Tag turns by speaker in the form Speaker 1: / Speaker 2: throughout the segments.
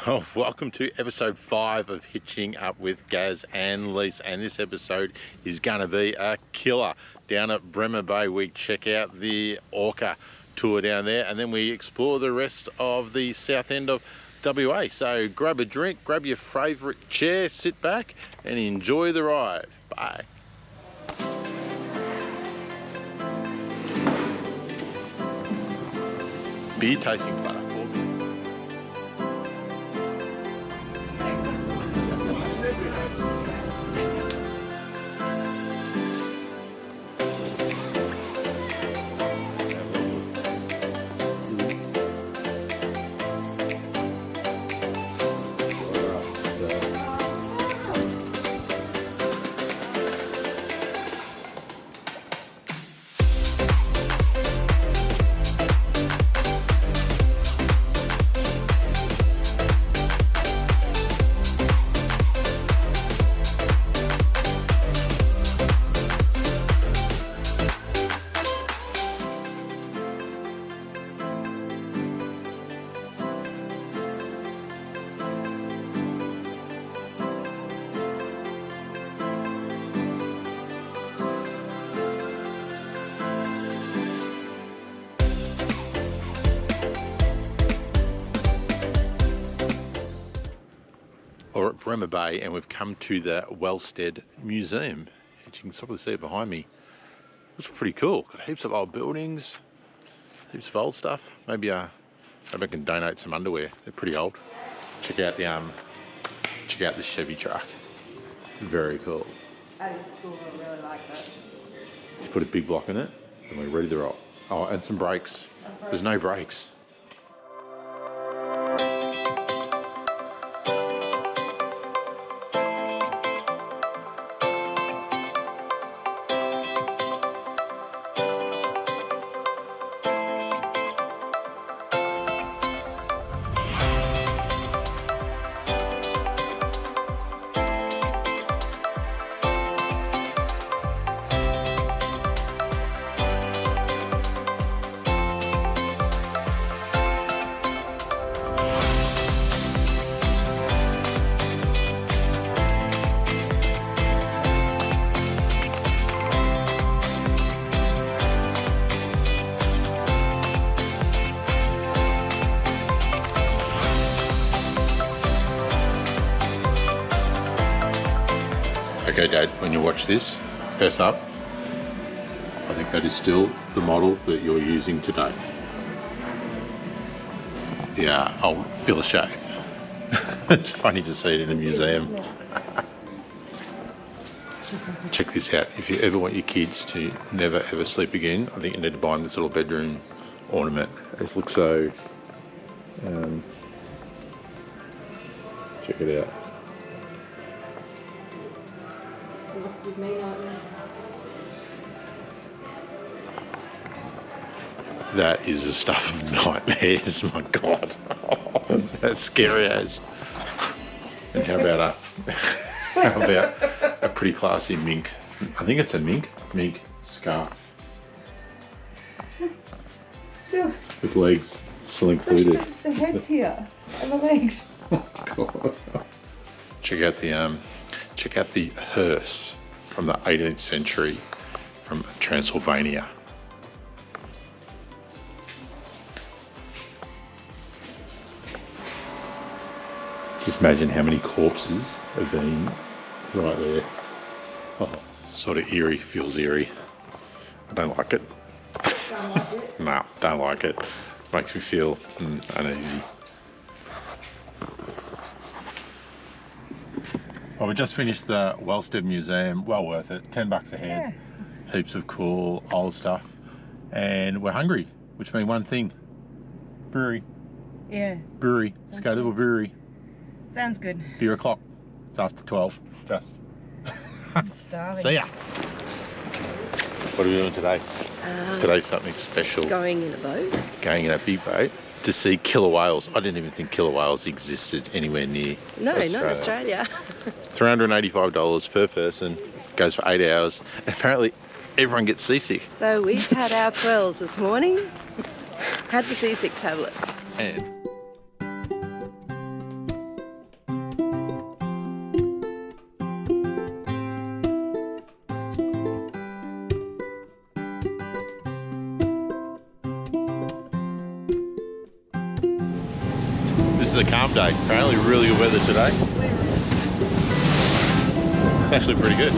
Speaker 1: Oh, welcome to episode 5 of Hitching Up with Gaz and Lise, and this episode is going to be a killer. Down at Bremer Bay, we check out the Orca tour down there, and then we explore the rest of the south end of WA. So grab a drink, grab your favourite chair, sit back and enjoy the ride. Bye. Beer tasting platform. We're at Bremer Bay and we've come to the Wellstead Museum. As you can probably see it behind me. It's pretty cool. Got heaps of old buildings, heaps of old stuff. Maybe I can donate some underwear. They're pretty old. Check out the Chevy truck. Very cool.
Speaker 2: That is cool. I really like that.
Speaker 1: Just put a big block in it and we're ready to roll. Oh, and some brakes. There's no brakes. Okay, Dad, when you watch this, fess up. I think that is still the model that you're using today. Yeah, I'll feel a shave. It's funny to see it in a museum. Check this out. If you ever want your kids to never ever sleep again, I think you need to buy them this little bedroom ornament. It looks so... check it out.
Speaker 2: With me like this.
Speaker 1: That is the stuff of nightmares, my God. That's scary as. And how about a pretty classy mink? I think it's a mink scarf.
Speaker 2: Still.
Speaker 1: With legs still included.
Speaker 2: The head's here and the legs.
Speaker 1: Oh God. Check out the hearse from the 18th century from Transylvania. Just imagine how many corpses have been right there. Oh, sort of eerie, feels eerie. I don't like it.
Speaker 2: Don't like it?
Speaker 1: No, don't like it. Makes me feel uneasy. Well, we just finished the Wellstead Museum. Well worth it. $10 a head. Yeah. Heaps of cool old stuff. And we're hungry, which means one thing. Brewery.
Speaker 2: Yeah.
Speaker 1: Brewery. Let's go to the brewery.
Speaker 2: Sounds good.
Speaker 1: Beer o'clock. It's after 12. Just.
Speaker 2: I'm starving.
Speaker 1: See ya. What are we doing today? Today's something special.
Speaker 3: Going in a boat.
Speaker 1: Going in a big boat to see killer whales. I didn't even think killer whales existed anywhere near Australia.
Speaker 3: Not Australia.
Speaker 1: $385 per person. Goes for 8 hours. And apparently everyone gets seasick.
Speaker 3: So we've had our quells this morning. Had the seasick tablets.
Speaker 1: And is a calm day. Apparently really good weather today. It's actually pretty good.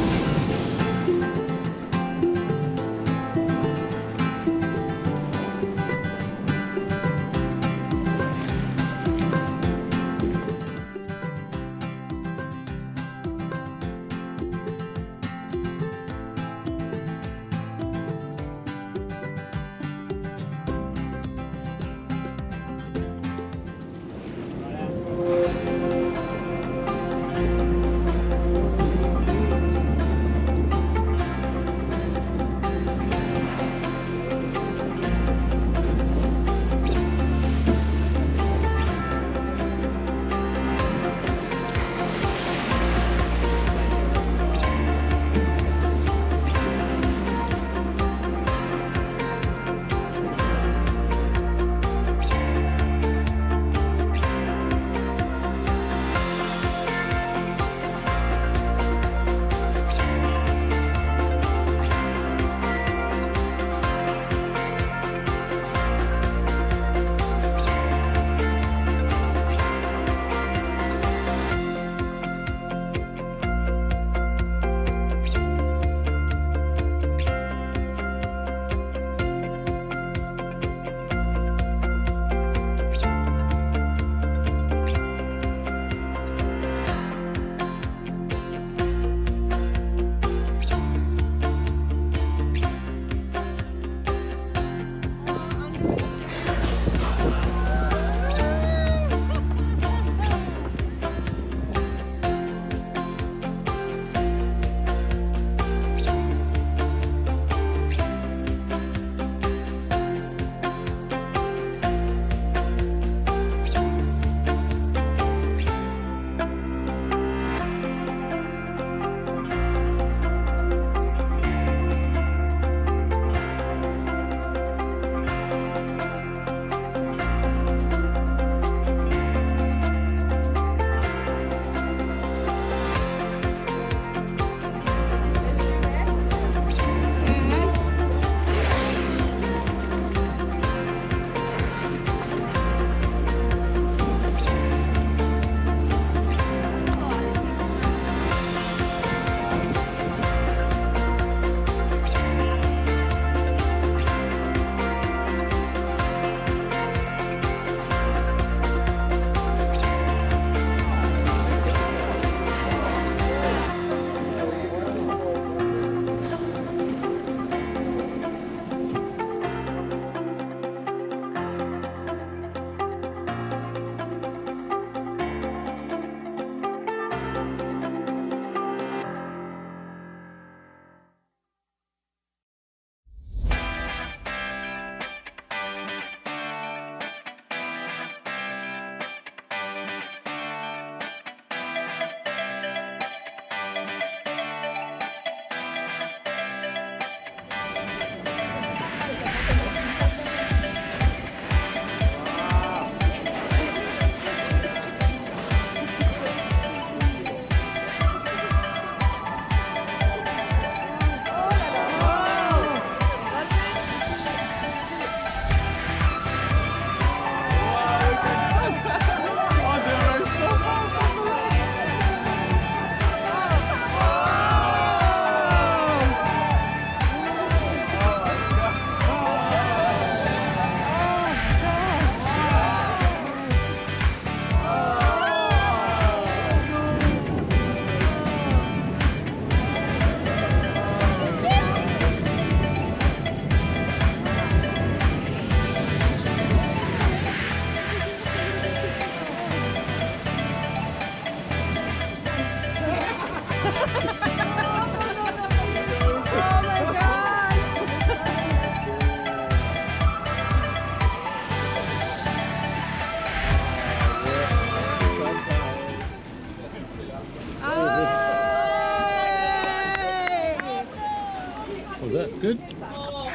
Speaker 4: Was that good?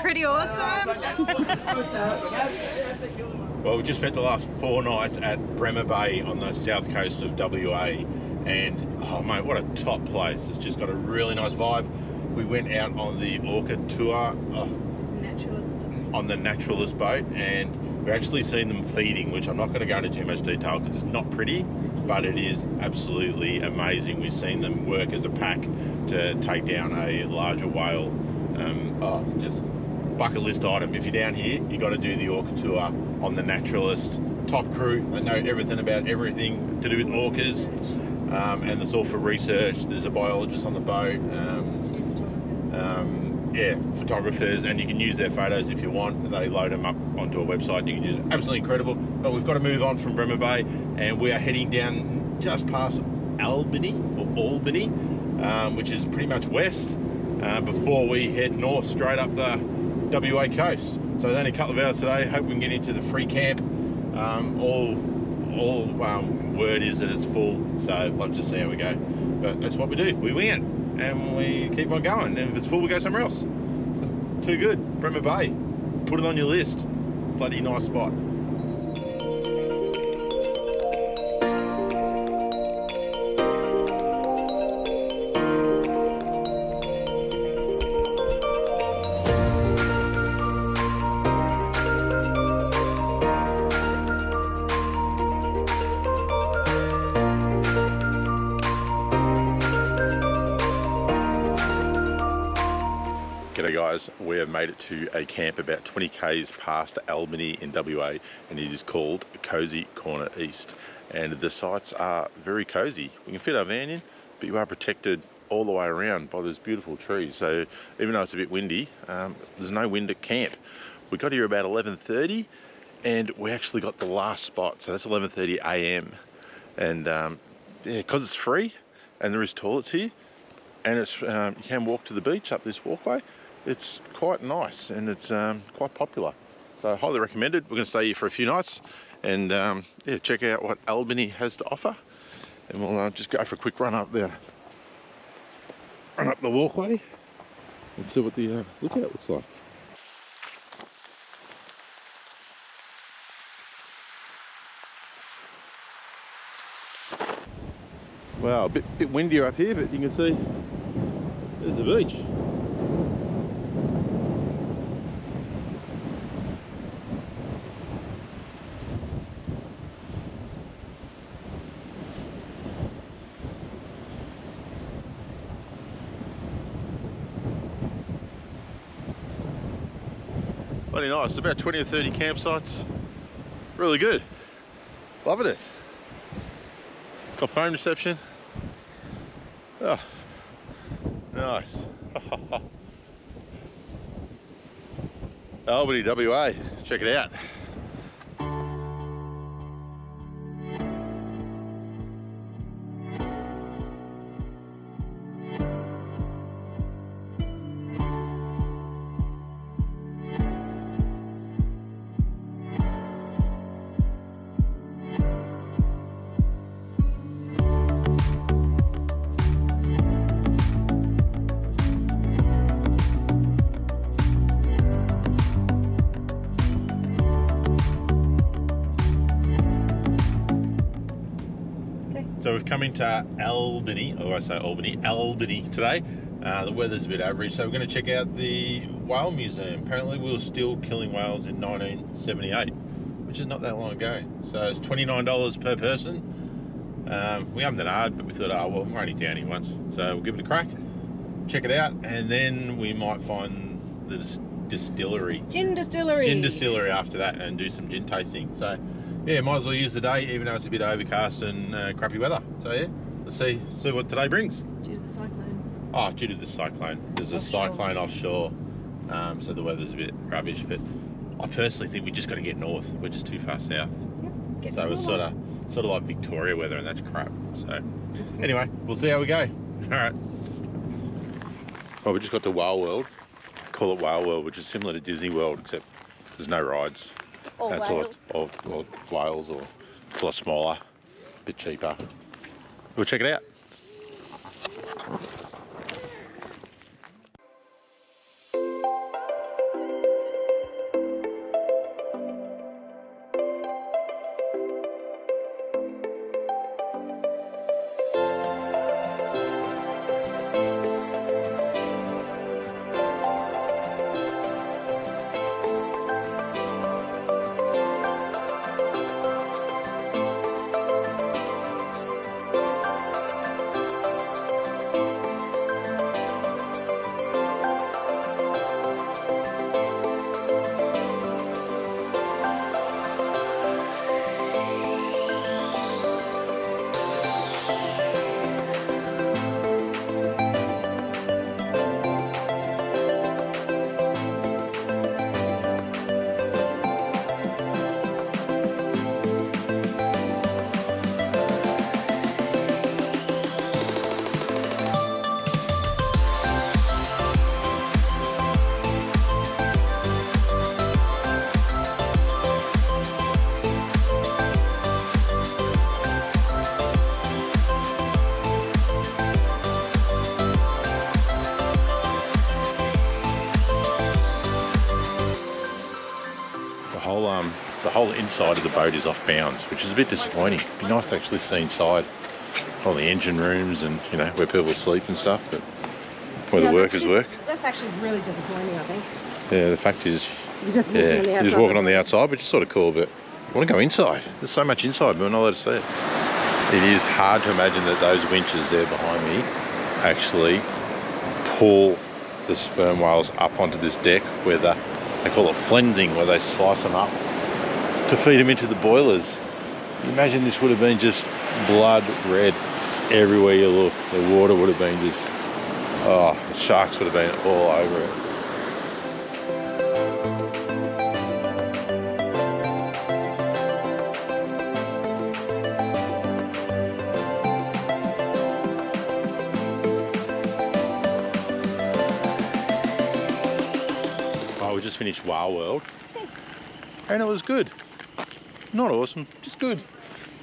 Speaker 2: Pretty awesome.
Speaker 1: Well, we just spent the last 4 nights at Bremer Bay on the south coast of WA, and oh mate, what a top place. It's just got a really nice vibe. We went out on the orchid tour
Speaker 2: Naturalist.
Speaker 1: on the naturalist boat, and We've actually seen them feeding, which I'm not going to go into too much detail because it's not pretty, but it is absolutely amazing. We've seen them work as a pack to take down a larger whale. Just bucket list item. If you're down here, you got to do the orca tour on the Naturalist. Top crew, they know everything about everything to do with orcas, and it's all for research. There's a biologist on the boat. Yeah, photographers, and you can use their photos if you want. They load them up onto a website. You can use it. Absolutely incredible. But we've got to move on from Bremer Bay, and we are heading down just past Albany, which is pretty much west, before we head north straight up the WA coast. So it's only a couple of hours today. Hope we can get into the free camp. All word is that it's full, so let's just see how we go. But that's what we do. We wing it. And we keep on going, and if it's full we go somewhere else. So, too good. Bremer Bay, put it on your list. Bloody nice spot. G'day guys, we have made it to a camp about 20 k's past Albany in WA, and it is called Cozy Corner East, and the sites are very cozy. We can fit our van in, but you are protected all the way around by those beautiful trees. So even though it's a bit windy, there's no wind at camp. We got here about 11:30 and we actually got the last spot, so that's 11:30 a.m. and yeah, because it's free and there is toilets here, and it's you can walk to the beach up this walkway. It's quite nice, and it's quite popular. So highly recommended. We're going to stay here for a few nights and yeah, check out what Albany has to offer. And we'll just go for a quick run up there. Run up the walkway and see what the lookout looks like. Wow, a bit windier up here, but you can see there's the beach. Bloody nice. About 20 or 30 campsites. Really good. Loving it. Got phone reception. Oh, nice. Albany, WA. Check it out. So we've come into Albany, or I say Albany today. The weather's a bit average, so we're going to check out the Whale Museum. Apparently we were still killing whales in 1978, which is not that long ago. So it's $29 per person. We haven't done hard, but we thought, oh well, we're only down here once, so we'll give it a crack, check it out, and then we might find the distillery.
Speaker 2: Gin distillery
Speaker 1: after that, and do some gin tasting. So yeah, might as well use the day, even though it's a bit overcast and crappy weather. So yeah, let's see what today brings.
Speaker 2: Due to the cyclone.
Speaker 1: Oh, due to the cyclone. There's a cyclone offshore, so the weather's a bit rubbish. But I personally think we just got to get north. We're just too far south.
Speaker 2: Yep.
Speaker 1: So it's sort of like Victoria weather, and that's crap. So anyway, we'll see how we go. All right. Well, we just got to Whale World. Call it Whale World, which is similar to Disney World, except there's no rides. That's whales. Or whales, or it's a lot smaller, a bit cheaper. We'll check it out. the whole inside of the boat is off bounds, which is a bit disappointing. It'd be nice to actually see inside all the engine rooms and, you know, where people sleep and stuff, but where the workers work.
Speaker 2: That's actually really disappointing, I think.
Speaker 1: Yeah, the fact is,
Speaker 2: You're just walking on the outside.
Speaker 1: you're just walking on the outside, which is sort of cool, but I want to go inside. There's so much inside, but we're not allowed to see it. It is hard to imagine that those winches there behind me actually pull the sperm whales up onto this deck where they call it flensing, where they slice them up to feed them into the boilers. You imagine this would have been just blood red everywhere you look. The water would have been just, oh, the sharks would have been all over it. We just finished Whale World and it was good. Not awesome, just good.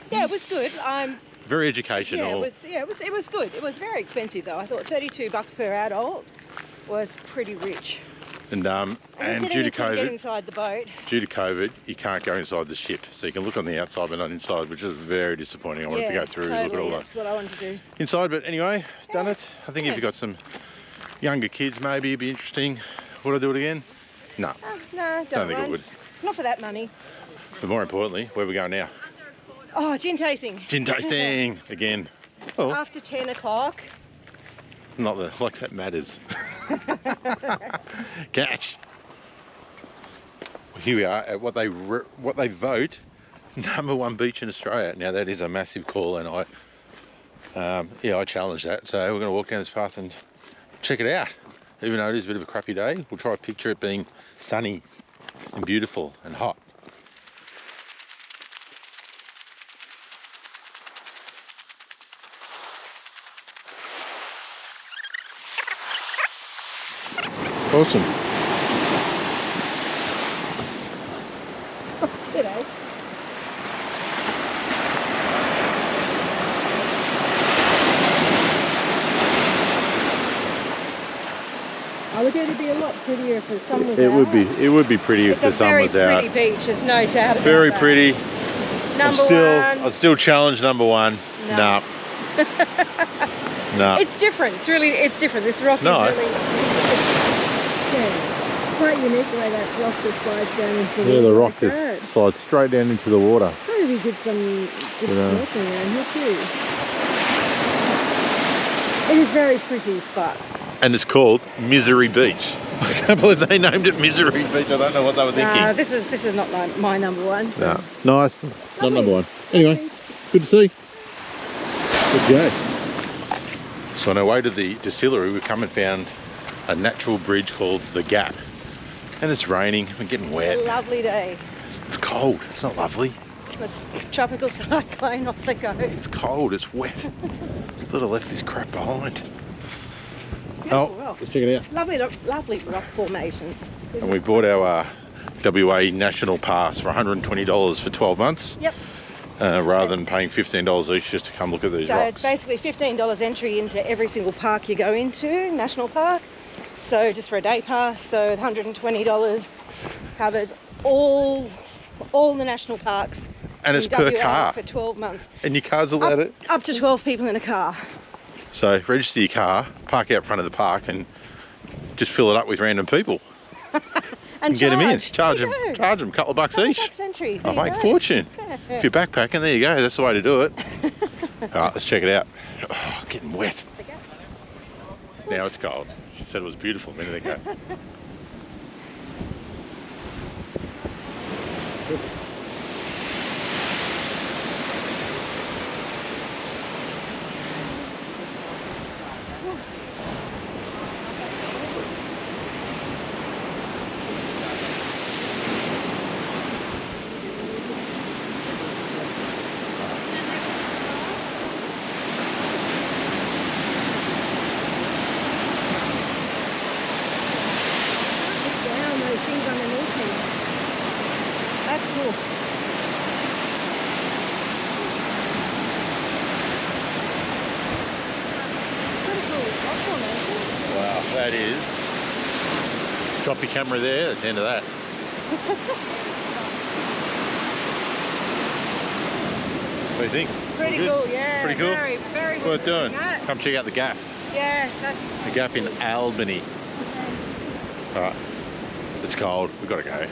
Speaker 3: Yeah, it was good.
Speaker 1: Very educational.
Speaker 3: It was good. It was very expensive though. I thought $32 per adult was pretty rich.
Speaker 1: And due to
Speaker 3: Get
Speaker 1: COVID,
Speaker 3: inside the boat.
Speaker 1: you can't go inside the ship, so you can look on the outside but not inside, which is very disappointing. I wanted to go through and look at all
Speaker 3: That's what I wanted to do.
Speaker 1: inside, but anyway, done it. I think if you've got some younger kids, maybe it'd be interesting. Would I do it again? No.
Speaker 3: No,
Speaker 1: Don't think it
Speaker 3: once. Not for that money.
Speaker 1: But more importantly, where are we going now?
Speaker 3: Oh, gin tasting.
Speaker 1: Gin tasting again. Oh,
Speaker 3: After 10 o'clock.
Speaker 1: not that like that matters. Catch. Well, here we are at what they vote #1 beach in Australia. Now that is a massive call, and I challenge that. So we're going to walk down this path and check it out. Even though it is a bit of a crappy day, we'll try to picture it being sunny and beautiful and hot. Awesome.
Speaker 3: G'day. Oh, look, it'd be a lot prettier if the sun was out.
Speaker 1: It would be pretty if the sun was out.
Speaker 3: It's a very pretty beach, there's no doubt about
Speaker 1: Very
Speaker 3: that.
Speaker 1: pretty.
Speaker 3: Number one.
Speaker 1: I'd still challenge #1.
Speaker 3: No.
Speaker 1: Nah. Nah.
Speaker 3: It's different. It's different. This rock
Speaker 1: nice.
Speaker 3: is really.
Speaker 2: Yeah. Quite unique the way that rock just slides down into the water.
Speaker 1: Yeah, the rock
Speaker 2: like
Speaker 1: just
Speaker 2: that.
Speaker 1: slides straight down into the water.
Speaker 2: Probably be some good snorkeling around here too. It is very pretty, but
Speaker 1: And it's called Misery Beach. I can't believe they named it Misery Beach. I don't know what they were thinking.
Speaker 3: no, this is not my number one. So.
Speaker 1: No. Nice. Not #1. Anyway, good to see. Let's go. So on our way to the distillery, we've come and found a natural bridge called the Gap. And it's raining, we're getting wet.
Speaker 3: A lovely day.
Speaker 1: It's cold, it's not lovely.
Speaker 3: It's tropical cyclone off the coast.
Speaker 1: It's cold, it's wet. Thought I left this crap behind.
Speaker 3: Beautiful rock.
Speaker 1: Let's check it out.
Speaker 3: Lovely rock formations.
Speaker 1: And we bought our WA National Pass for $120 for 12 months.
Speaker 3: Yep.
Speaker 1: Rather than paying $15 each just to come look at these
Speaker 3: So
Speaker 1: rocks.
Speaker 3: it's basically $15 entry into every single park you go into, national park. So just for a day pass, so $120 covers all the national parks.
Speaker 1: And it's
Speaker 3: in
Speaker 1: per
Speaker 3: WA
Speaker 1: car.
Speaker 3: for 12 months.
Speaker 1: And your car's allowed it.
Speaker 3: Up to 12 people in a car.
Speaker 1: So register your car, park out front of the park and just fill it up with random people.
Speaker 3: And
Speaker 1: get them in.
Speaker 3: Charge
Speaker 1: Charge them a couple of bucks each.
Speaker 3: $100 entry.
Speaker 1: I'll
Speaker 3: There you
Speaker 1: make
Speaker 3: go.
Speaker 1: fortune. If you're backpacking, there you go. That's the way to do it. All right, let's check it out. Oh, getting wet.
Speaker 3: Okay.
Speaker 1: Now it's cold. She said it was beautiful a minute ago.
Speaker 2: down those things underneath me.
Speaker 3: That's cool.
Speaker 2: Pretty cool rock formation.
Speaker 1: Wow, that is. Drop your camera there, that's the end of that. do you think?
Speaker 3: Pretty
Speaker 1: Good?
Speaker 3: cool, yeah.
Speaker 1: Pretty cool?
Speaker 3: Very, very good.
Speaker 1: Worth doing.
Speaker 3: Yeah.
Speaker 1: Come check out the Gap.
Speaker 3: Yeah, that's
Speaker 1: The Gap in Albany. Alright, it's cold. We've got to go.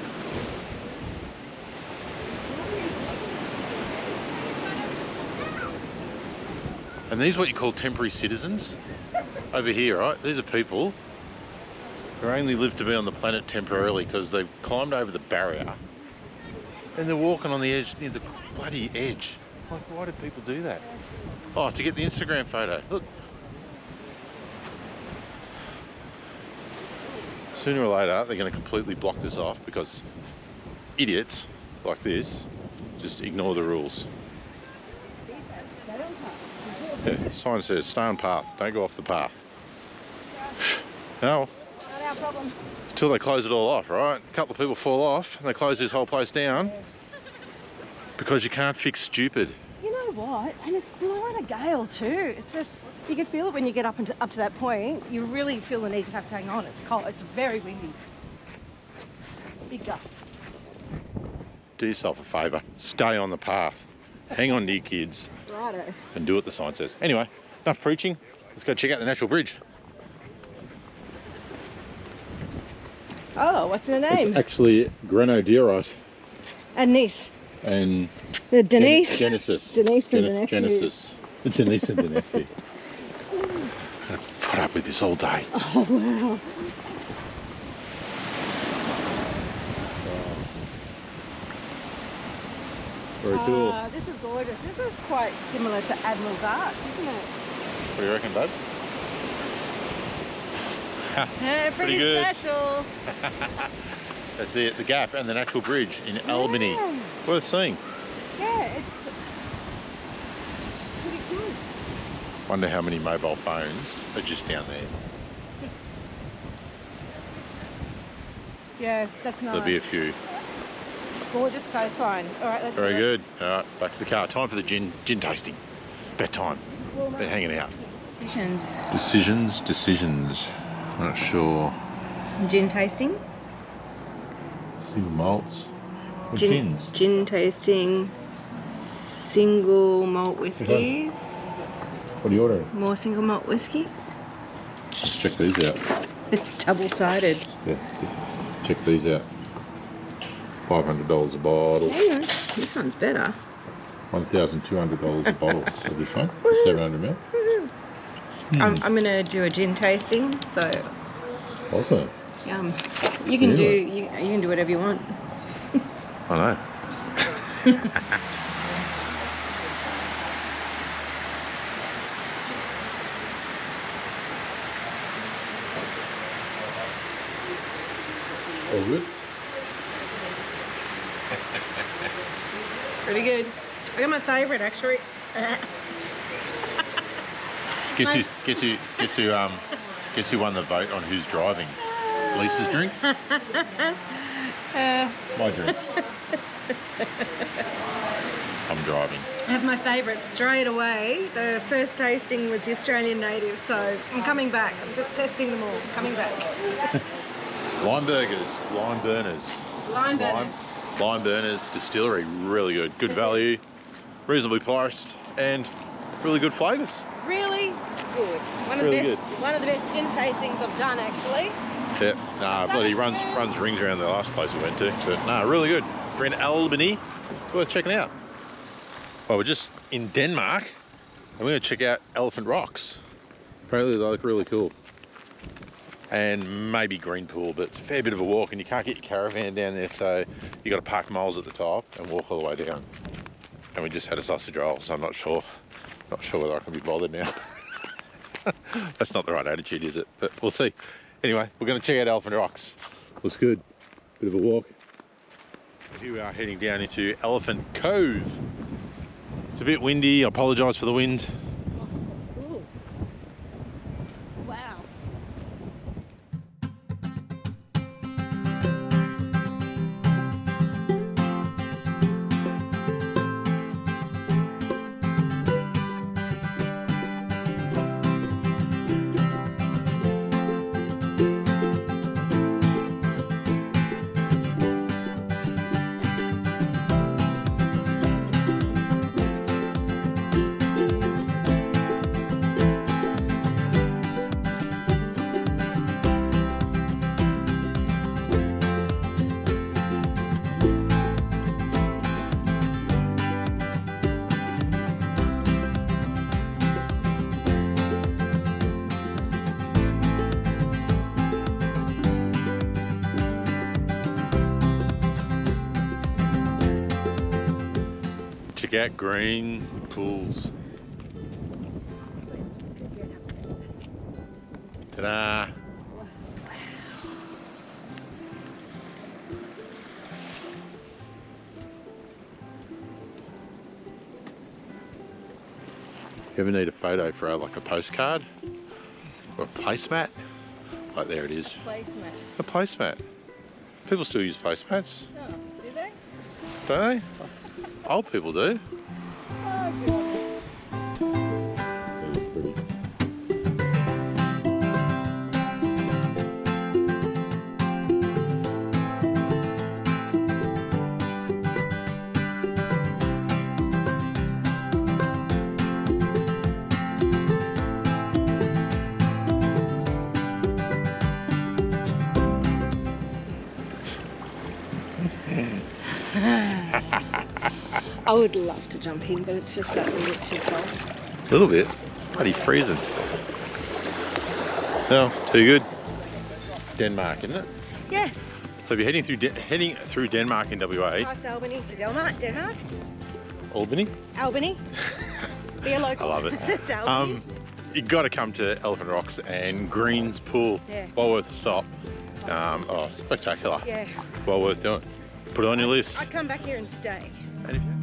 Speaker 1: And these are what you call temporary citizens over here, right? These are people who only live to be on the planet temporarily because they've climbed over the barrier and they're walking on the edge, near the bloody edge. Like, why do people do that? Oh, to get the Instagram photo. Look. Sooner or later, they're going to completely block this off because idiots like this just ignore the rules. Yeah, sign says stay on path, don't go off the path. No,
Speaker 3: not our problem.
Speaker 1: until they close it all off, right? A couple of people fall off and they close this whole place down because you can't fix stupid.
Speaker 3: You know what? And it's blowing a gale too. It's just, you can feel it when you get up to that point. You really feel the need to have to hang on. It's cold. It's very windy. Big gusts.
Speaker 1: Do yourself a favour, stay on the path, hang on to your kids.
Speaker 3: Righto.
Speaker 1: And do what the sign says. Anyway, enough preaching. Let's go check out the natural bridge.
Speaker 3: Oh, what's the name?
Speaker 1: It's actually grenadierite
Speaker 3: And niece.
Speaker 1: and
Speaker 3: The Denise.
Speaker 1: Genesis.
Speaker 3: Denise and the nephew.
Speaker 1: Genesis. Denise and the nephew. I'm gonna put up with this all day.
Speaker 3: Oh, wow.
Speaker 1: Very cool.
Speaker 3: This is gorgeous. This is quite similar to Admiral's Arch, isn't it?
Speaker 1: What do you reckon, babe?
Speaker 3: Yeah, pretty
Speaker 1: good.
Speaker 3: special.
Speaker 1: That's it, the Gap and the natural bridge in Albany.
Speaker 3: Yeah.
Speaker 1: Worth seeing.
Speaker 3: Yeah, it's pretty good.
Speaker 1: Wonder how many mobile phones are just down there.
Speaker 3: Yeah, that's nice.
Speaker 1: There'll be a few.
Speaker 3: Gorgeous coastline. All right, let's
Speaker 1: Very
Speaker 3: do it.
Speaker 1: good. All right, back to the car. Time for the gin tasting. Bedtime. Been hanging out.
Speaker 3: Decisions.
Speaker 1: Decisions. Not sure.
Speaker 3: Gin tasting.
Speaker 1: Single malts. Or gins.
Speaker 3: Gin tasting. Single malt whiskies.
Speaker 1: What are you ordering?
Speaker 3: More single malt whiskies.
Speaker 1: Let's check these out.
Speaker 3: Double-sided.
Speaker 1: Yeah. Check these out. $500 a bottle.
Speaker 3: Hang on. This one's better.
Speaker 1: $1,200 a bottle. So this one, 700 ml.
Speaker 3: I'm going to do a gin tasting, so
Speaker 1: Awesome.
Speaker 3: you can do
Speaker 1: Really?
Speaker 3: you can do whatever you want.
Speaker 1: I know. All good.
Speaker 3: Pretty good. I got my favourite actually.
Speaker 1: Guess who won the vote on who's driving? Lisa's drinks? My drinks. I'm driving.
Speaker 3: I have my favourite straight away. The first tasting was the Australian native, so I'm coming back. I'm just testing them all. Coming back.
Speaker 1: Lime burgers, lime burners.
Speaker 3: Lime burners.
Speaker 1: Lime burners distillery, really good. Good value, reasonably priced, and really good flavours.
Speaker 3: Really good. One of
Speaker 1: Really
Speaker 3: the best gin tastings I've done actually.
Speaker 1: Yeah, nah, bloody runs rings around the last place we went to. But nah, really good. If we're in Albany, it's worth checking out. Well, we're just in Denmark, and we're going to check out Elephant Rocks. Apparently they look really cool. And maybe Green Pool, but it's a fair bit of a walk, and you can't get your caravan down there, so you got to park miles at the top and walk all the way down. And we just had a sausage roll, so I'm not sure whether I can be bothered now. That's not the right attitude, is it? But we'll see. Anyway, we're going to check out Elephant Rocks. Looks good. Bit of a walk. Here we are heading down into Elephant Cove. It's a bit windy. I apologise for the wind.
Speaker 3: That's cool. Wow.
Speaker 1: out green pools. Ta-da! If you ever need a photo for like a postcard or a placemat, like there it is.
Speaker 3: Placemat.
Speaker 1: A placemat. People still use placemats,
Speaker 3: Oh, do they?
Speaker 1: don't they? Old people do.
Speaker 3: Oh, good.
Speaker 1: That is pretty.
Speaker 3: I would love to jump in, but it's just that little bit too cold.
Speaker 1: A little bit. Bloody freezing. No, too good. Denmark, isn't it?
Speaker 3: Yeah.
Speaker 1: So if you're heading through Denmark in WA,
Speaker 3: Past Albany to Denmark.
Speaker 1: Albany,
Speaker 3: Albany. Be a local.
Speaker 1: I love it.
Speaker 3: It's Albany.
Speaker 1: You got to come to Elephant Rocks and Green's Pool.
Speaker 3: Yeah.
Speaker 1: Well worth a stop. Oh, spectacular.
Speaker 3: Yeah.
Speaker 1: Well worth doing. Put it on your list.
Speaker 3: I'd come back here and stay.
Speaker 1: And if you-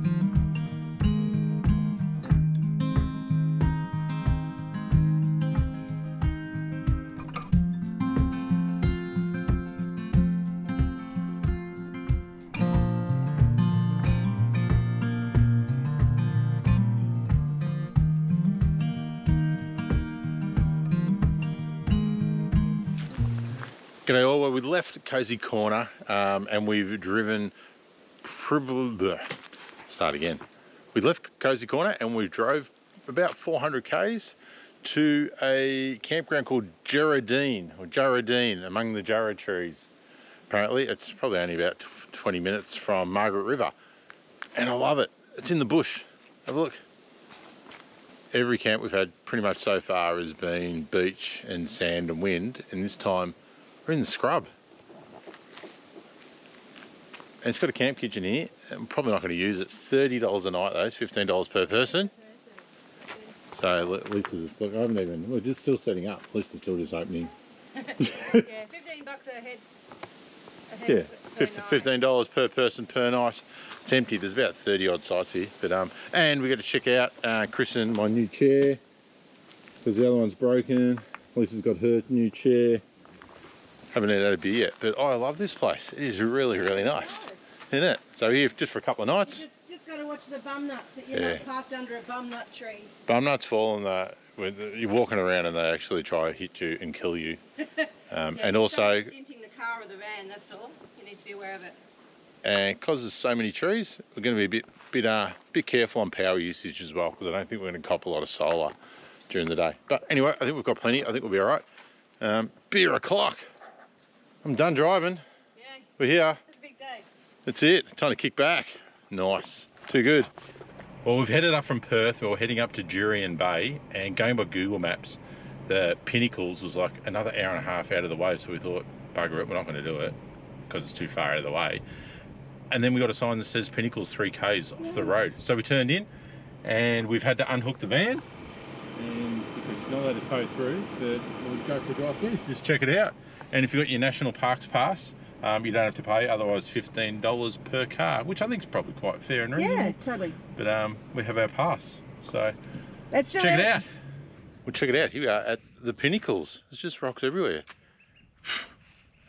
Speaker 1: G'day all, well, we left Cozy Corner and we've driven start again. We left Cozy Corner and we drove about 400 k's to a campground called Jurien among the Jarrah trees. Apparently it's probably only about 20 minutes from Margaret River and I love it. It's in the bush. Have a look. Every camp we've had pretty much so far has been beach and sand and wind, and this time we're in the scrub. And it's got a camp kitchen here. I'm probably not going to use it. It's $30 a night though. It's $15 per person. So Lisa's, look, I haven't even, we're just still setting up. Lisa's still just opening.
Speaker 3: Yeah, $15 a head.
Speaker 1: Yeah, $15 per person per night. It's empty. There's about 30 odd sites here. But and we got to check out Chris and my new chair because the other one's broken. Lisa's got her new chair. Haven't had a beer yet, but I love this place. It is really, really nice, isn't it? So here just for a couple of nights.
Speaker 3: Just got to watch the bum nuts that you're not parked under a bum nut tree.
Speaker 1: Bum nuts fall when you're walking around and they actually try to hit you and kill you. And also,
Speaker 3: denting the car or the van. That's all. You need to be aware of it.
Speaker 1: And because there's so many trees, we're going to be a bit careful on power usage as well, because I don't think we're going to cop a lot of solar during the day. But anyway, I think we've got plenty. I think we'll be all right. Beer o'clock. I'm done driving.
Speaker 3: Yeah.
Speaker 1: We're here.
Speaker 3: It's a big day.
Speaker 1: That's it. Time to kick back. Nice. Too good. Well, we've headed up from Perth. We're heading up to Jurien Bay, and going by Google Maps, the Pinnacles was like another hour and a half out of the way. So we thought, bugger it, we're not going to do it because it's too far out of the way. And then we got a sign that says Pinnacles 3k's off the road. So we turned in and we've had to unhook the van. And because it's not allowed to tow through, but we'll go for a drive through. Just check it out. And if you've got your National Parks Pass, you don't have to pay, otherwise $15 per car, which I think is probably quite fair and reasonable.
Speaker 3: Yeah, totally.
Speaker 1: But we have our pass. So
Speaker 3: Let's do
Speaker 1: check it out. We'll check it out. Here we are at the Pinnacles. There's just rocks everywhere.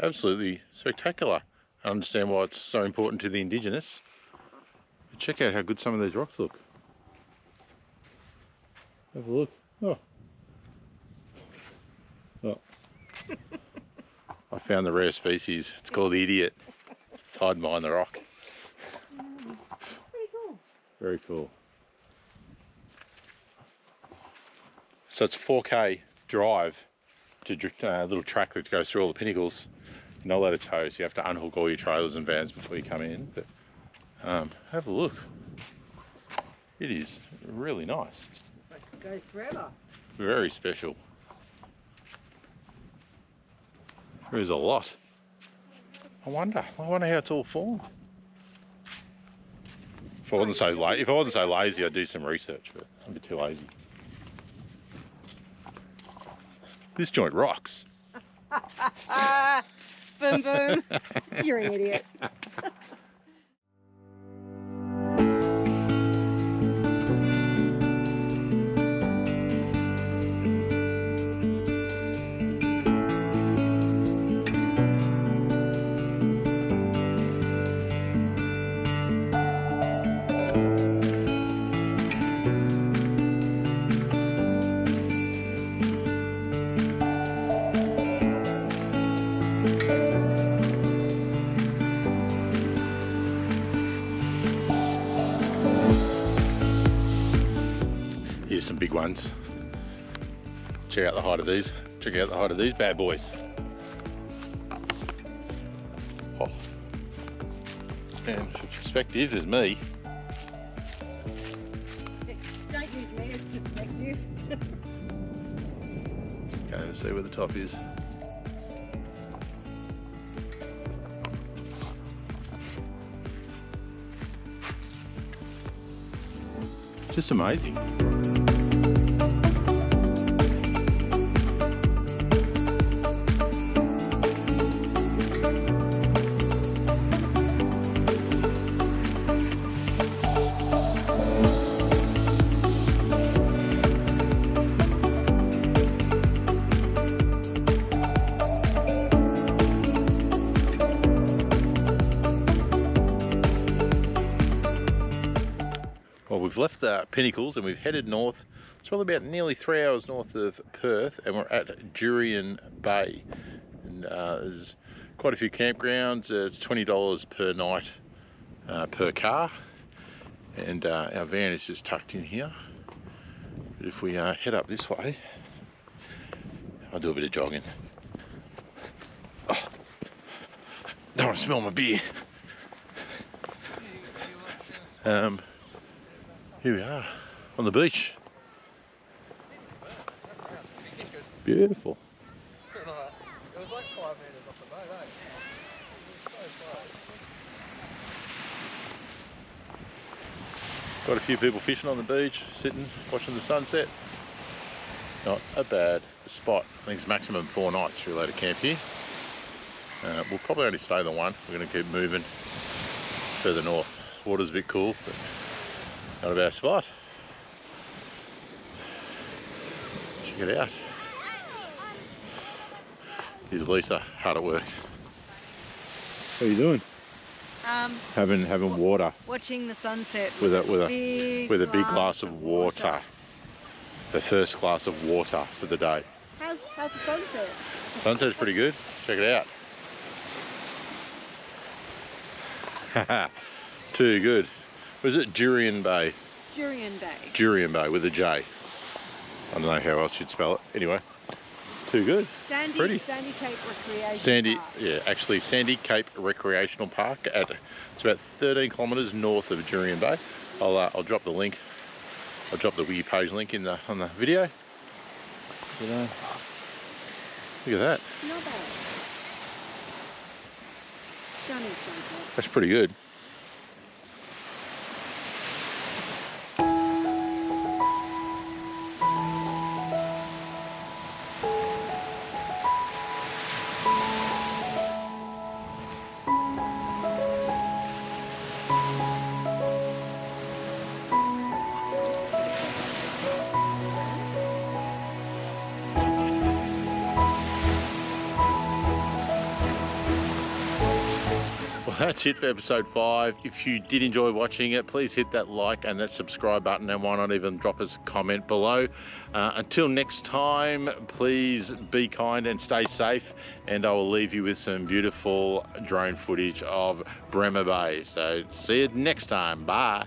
Speaker 1: Absolutely spectacular. I understand why it's so important to the Indigenous. But check out how good some of these rocks look. Have a look. Oh. Oh. I found the rare species. It's called the idiot. It's hiding behind the rock.
Speaker 3: Pretty cool.
Speaker 1: Very cool. So it's a 4K drive to a little track that goes through all the Pinnacles. No ladder tows. You have to unhook all your trailers and vans before you come in. But have a look. It is really nice.
Speaker 3: It's like it goes forever.
Speaker 1: Very special. There is a lot. I wonder how it's all formed. If I wasn't so lazy, I'd do some research, but I'm a bit too lazy. This joint rocks.
Speaker 3: Boom, boom.
Speaker 2: You're an idiot.
Speaker 1: Here's some big ones. Check out the height of these. Check out the height of these bad boys. Oh. And perspective is me.
Speaker 2: Don't use me as perspective.
Speaker 1: Okay, let's see where the top is. Just amazing. Well, we've left the Pinnacles and we've headed north. It's probably about nearly 3 hours north of Perth, and we're at Jurien Bay. And there's quite a few campgrounds. It's $20 per night per car, and our van is just tucked in here. But if we head up this way, I'll do a bit of jogging. Oh, don't want to smell my beer. Here we are on the beach. Beautiful.
Speaker 4: It was like 5 metres off the boat, eh? So close.
Speaker 1: Got a few people fishing on the beach, sitting, watching the sunset. Not a bad spot. I think it's maximum 4 nights you're allowed to camp here. We'll probably only stay the one. We're going to keep moving further north. Water's a bit cool, but not a bad spot. Check it out. Here's Lisa, hard at work. How are you doing? Having water
Speaker 3: Watching the sunset
Speaker 1: with a big glass of water. The first glass of water for the day.
Speaker 2: How's the sunset?
Speaker 1: Sunset's pretty good. Check it out. Too good. Was it Jurien Bay?
Speaker 3: Jurien Bay.
Speaker 1: Jurien Bay with a J. I don't know how else you'd spell it. Anyway, too good. Pretty.
Speaker 2: Sandy Cape Recreation Park.
Speaker 1: Yeah, actually Sandy Cape Recreational Park. It's about 13 kilometres north of Durian Bay. I'll drop the link. I'll drop the wiki page link on the video. But, look at that.
Speaker 2: Not bad. Stunning sunset.
Speaker 1: That's pretty good. That's it for episode 5. If you did enjoy watching it, please hit that like and that subscribe button, and why not even drop us a comment below. Until next time, please be kind and stay safe, and I will leave you with some beautiful drone footage of Bremer Bay. So see you next time. Bye.